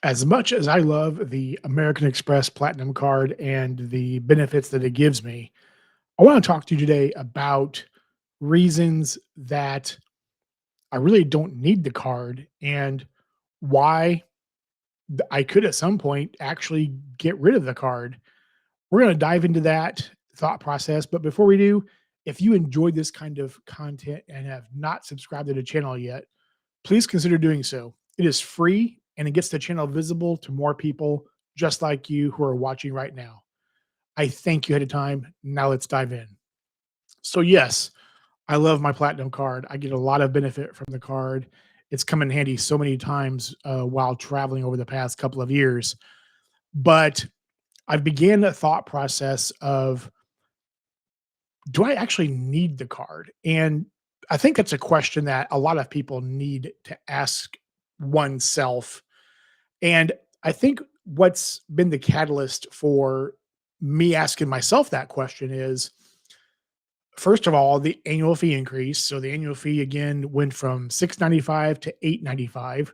As much as I love the American Express Platinum card and the benefits that it gives me, I want to talk to you today about reasons that I really don't need the card and why I could at some point actually get rid of the card. We're going to dive into that thought process. But before we do, if you enjoyed this kind of content and have not subscribed to the channel yet, please consider doing so. It is free and it gets the channel visible to more people just like you who are watching right now. I thank you ahead of time. Now let's dive in. So, yes, I love my platinum card. I get a lot of benefit from the card. It's come in handy so many times while traveling over the past couple of years. But I've began a thought process of, do I actually need the card? And I think that's a question that a lot of people need to ask oneself. And I think what's been the catalyst for me asking myself that question is, first of all, the annual fee increase. So the annual fee again went from 695 to 895.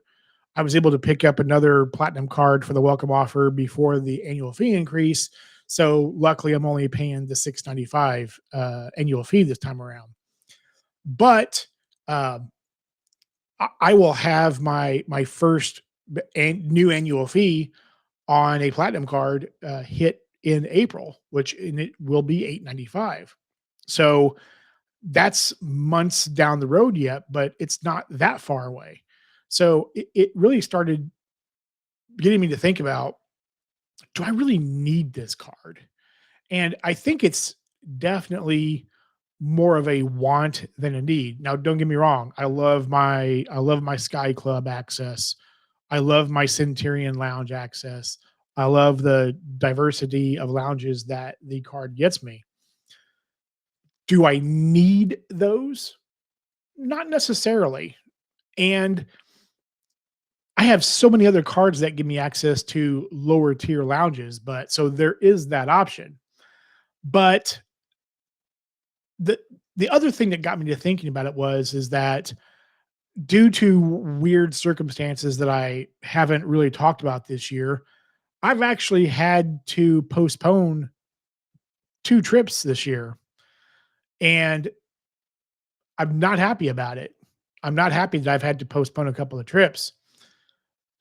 I was able to pick up another platinum card for the welcome offer before the annual fee increase. So luckily, I'm only paying the 695 annual fee this time around. But um, I will have my first new annual fee on a platinum card hit in April, which and it will be 895. So that's months down the road yet, but it's not that far away. So it really started getting me to think about, do I really need this card? And I think it's definitely more of a want than a need. Now, don't get me wrong. I love my Sky Club access. I love my Centurion Lounge access. I love the diversity of lounges that the card gets me. Do I need those? Not necessarily. And I have so many other cards that give me access to lower tier lounges, but so there is that option. But the the other thing that got me to thinking about it is that due to weird circumstances that I haven't really talked about this year, I've actually had to postpone 2 trips this year, and I'm not happy about it. I'm not happy that I've had to postpone a couple of trips.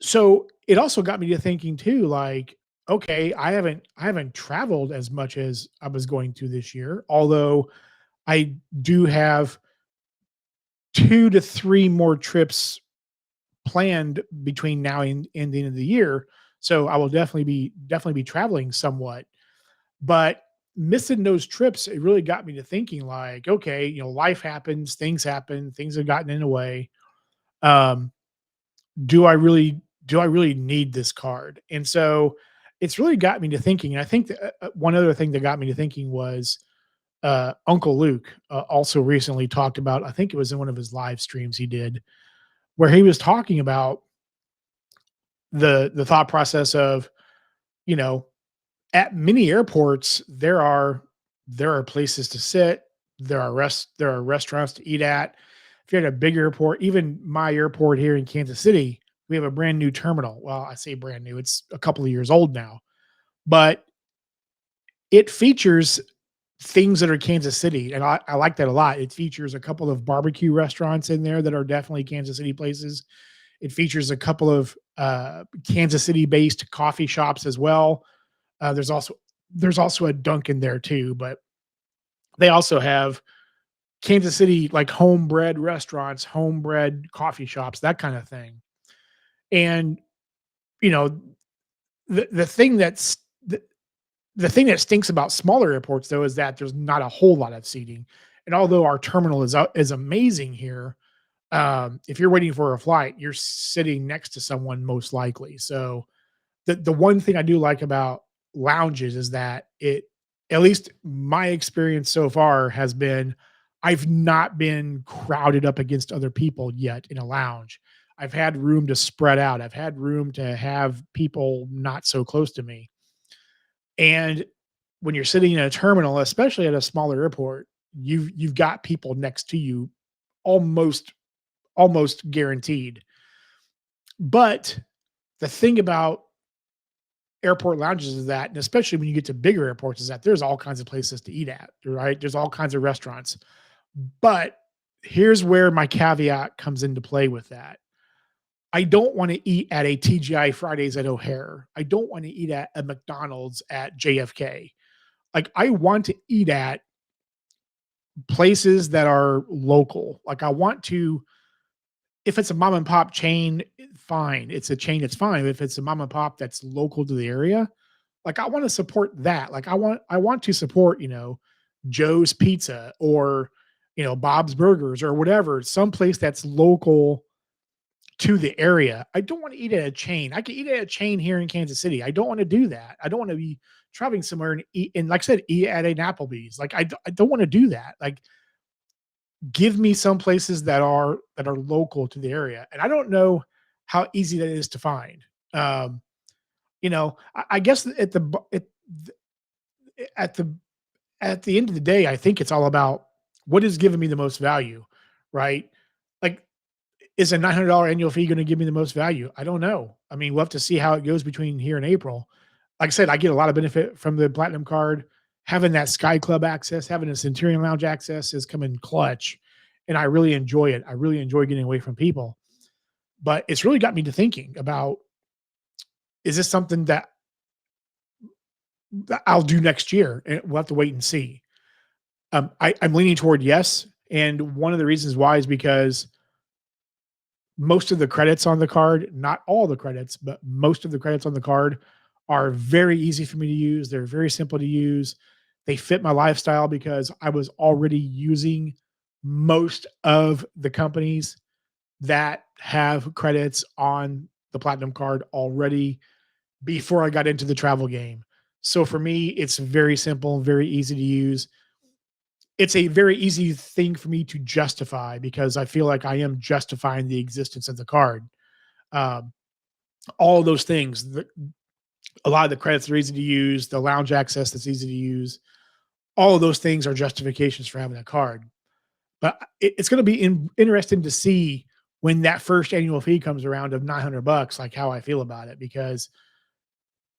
So, it also got me to thinking too, like, okay, I haven't traveled as much as I was going to this year, although I do have 2 to 3 more trips planned between now and the end of the year. So I will definitely be traveling somewhat. But missing those trips, it really got me to thinking like, okay, life happens, things happen, things have gotten in the way. Um, do I really need this card? And so it's really got me to thinking. And I think that one other thing that got me to thinking was Uncle Luke also recently talked about, I think it was in one of his live streams he did, where he was talking about the thought process of, you know, at many airports there are places to sit, there are restaurants to eat at. If you're at a big airport, even my airport here in Kansas City, we have a brand new terminal. Well, I say brand new, it's a couple of years old now, but it features things that are Kansas City, and I like that a lot. It features a couple of barbecue restaurants in there that are definitely Kansas City places. It features a couple of Kansas City-based coffee shops as well. There's also a Dunkin' there too, but they also have Kansas City like homebred restaurants, homebred coffee shops, that kind of thing. And you know, the thing the thing that stinks about smaller airports though is that there's not a whole lot of seating. And although our terminal is amazing here, if you're waiting for a flight, you're sitting next to someone most likely. So the one thing I do like about lounges is that at least my experience so far has been, I've not been crowded up against other people yet in a lounge. I've had room to spread out. I've had room to have people not so close to me. And when you're sitting in a terminal, especially at a smaller airport, you've got people next to you almost almost guaranteed. But The thing about airport lounges is that, and especially when you get to bigger airports, is that there's all kinds of places to eat at, right? There's all kinds of restaurants. But here's where my caveat comes into play with that. I don't want to eat at a TGI Fridays at O'Hare. I don't want to eat at a McDonald's at JFK. Like, I want to eat at places that are local. Like, I want to, if it's a mom and pop chain, fine. It's a chain, it's fine. If it's a mom and pop that's local to the area, like, I want to support that. Like, I want to support, Joe's Pizza, or, Bob's Burgers, or whatever, someplace that's local to the area. I don't want to eat at a chain. I could eat at a chain here in Kansas City. I don't want to do that. I don't want to be traveling somewhere and eat, and like I said, eat at an Applebee's. Like, I don't want to do that. Like, give me some places that are local to the area. And I don't know how easy that is to find. Um, I guess at the at the end of the day, I think it's all about what is giving me the most value, right? Like, is a $900 annual fee going to give me the most value? I don't know. I mean, we'll have to see how it goes between here and April. Like I said, I get a lot of benefit from the Platinum card. Having that Sky Club access, having a Centurion Lounge access has come in clutch, and I really enjoy it. I really enjoy getting away from people. But it's really got me to thinking about, is this something that I'll do next year? And we'll have to wait and see. I'm leaning toward yes. And one of the reasons why is because most of the credits on the card, not all the credits, but most of the credits on the card are very easy for me to use. They're very simple to use. They fit my lifestyle because I was already using most of the companies that have credits on the Platinum card already before I got into the travel game. So for me, it's very simple, very easy to use. It's a very easy thing for me to justify because I feel like I am justifying the existence of the card. Um, all of those things, a lot of the credits are easy to use, the lounge access that's easy to use. All of those things are justifications for having a card. But it's going to be interesting to see when that first annual fee comes around of $900, like how I feel about it. Because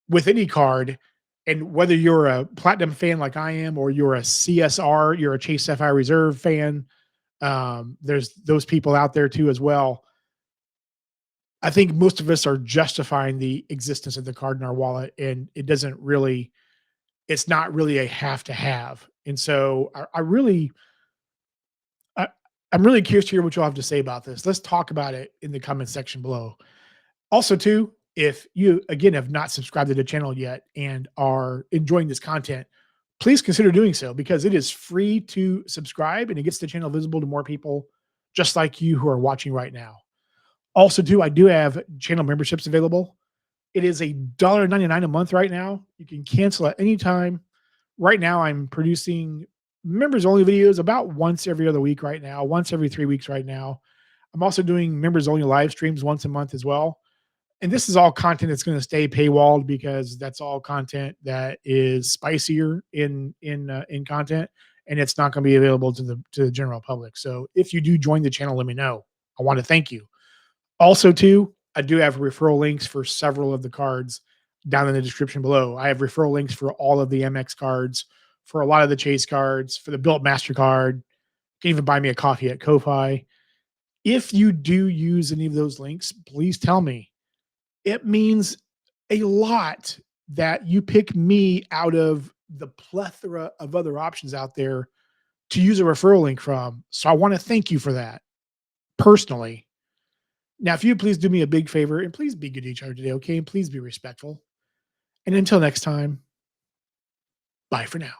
with any card, and whether you're a platinum fan like I am, or you're a CSR, you're a Chase Sapphire Reserve fan, there's those people out there too as well. I think most of us are justifying the existence of the card in our wallet, and it's not really a have to have. And so I, I'm really curious to hear what you'll have to say about this. Let's talk about it in the comment section below. Also, too, if you again have not subscribed to the channel yet and are enjoying this content, please consider doing so because it is free to subscribe and it gets the channel visible to more people just like you who are watching right now. Also, too, I do have channel memberships available. It is $1.99 a month right now. You can cancel at any time. Right now, I'm producing members only videos about once every other week right now, once every 3 weeks right now. I'm also doing members only live streams once a month as well. And this is all content that's going to stay paywalled because that's all content that is spicier in content, and it's not going to be available to the general public. So if you do join the channel, let me know. I want to thank you. Also, too, I do have referral links for several of the cards down in the description below. I have referral links for all of the MX cards, for a lot of the Chase cards, for the Built MasterCard. You can even buy me a coffee at Ko-Fi. If you do use any of those links, please tell me. It means a lot that you pick me out of the plethora of other options out there to use a referral link from. So I want to thank you for that personally. Now, if you please do me a big favor and please be good to each other today, okay? And please be respectful. And until next time, bye for now.